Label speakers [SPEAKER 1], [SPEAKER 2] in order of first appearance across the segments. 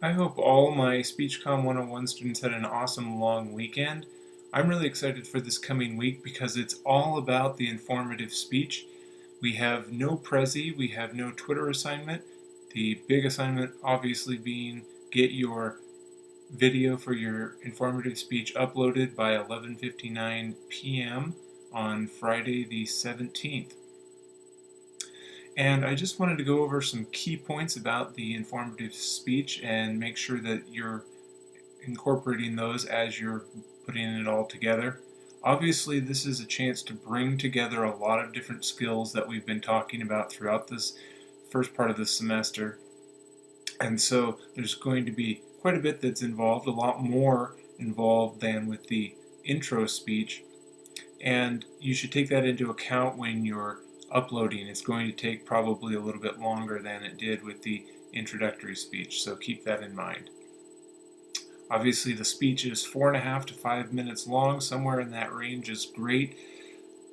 [SPEAKER 1] I hope all my SpeechComm 101 students had an awesome long weekend. I'm really excited for this coming week because it's all about the informative speech. We have no Prezi, we have no Twitter assignment. The big assignment obviously being get your video for your informative speech uploaded by 11:59 p.m. on Friday the 17th. And I just wanted to go over some key points about the informative speech and make sure that you're incorporating those as you're putting it all together. Obviously, this is a chance to bring together a lot of different skills that we've been talking about throughout this first part of the semester. And so there's going to be quite a bit that's involved, a lot more involved than with the intro speech. And you should take that into account when you're uploading. It's going to take probably a little bit longer than it did with the introductory speech, so keep that in mind. Obviously, the speech is 4.5 to 5 minutes long. Somewhere in that range is great.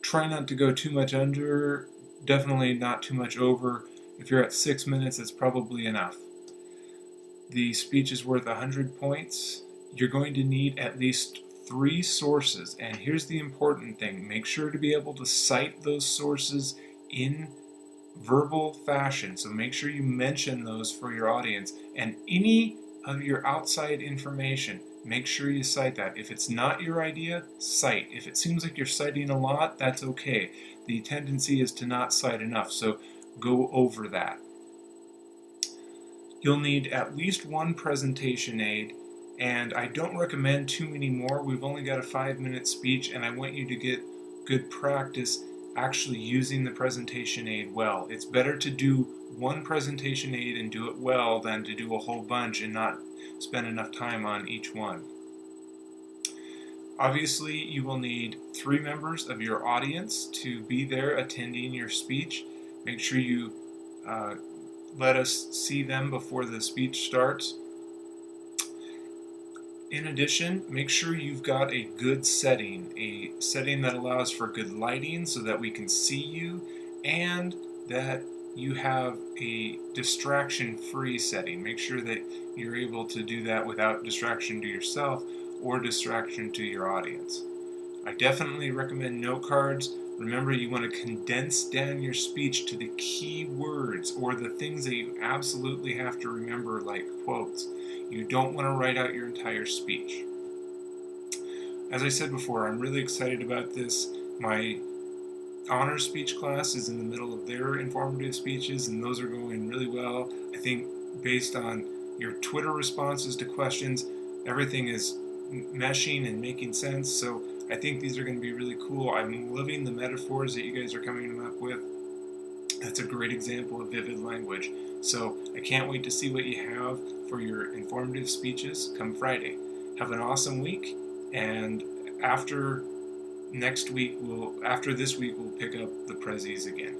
[SPEAKER 1] Try not to go too much under, definitely not too much over. If you're at 6 minutes, it's probably enough. The speech is worth 100 points. You're going to need at least 3 sources, and here's the important thing. Make sure to be able to cite those sources in verbal fashion, so make sure you mention those for your audience, and any of your outside information, make sure you cite that. If it's not your idea, cite. If it seems like you're citing a lot, that's okay. The tendency is to not cite enough, so go over that. You'll need at least 1 presentation aid, and I don't recommend too many more. We've only got a 5-minute speech, and I want you to get good practice actually using the presentation aid well. It's better to do 1 presentation aid and do it well than to do a whole bunch and not spend enough time on each one. Obviously, you will need 3 members of your audience to be there attending your speech. Make sure you let us see them before the speech starts. In addition, make sure you've got a good setting, a setting that allows for good lighting so that we can see you, and that you have a distraction-free setting. Make sure that you're able to do that without distraction to yourself or distraction to your audience. I definitely recommend note cards. Remember, you want to condense down your speech to the key words or the things that you absolutely have to remember, like quotes. You don't want to write out your entire speech. As I said before, I'm really excited about this. My honors speech class is in the middle of their informative speeches, and those are going really well. I think based on your Twitter responses to questions, everything is meshing and making sense, so I think these are going to be really cool. I'm loving the metaphors that you guys are coming up with. That's a great example of vivid language. So I can't wait to see what you have for your informative speeches come Friday. Have an awesome week, and after this week, we'll pick up the Prezis again.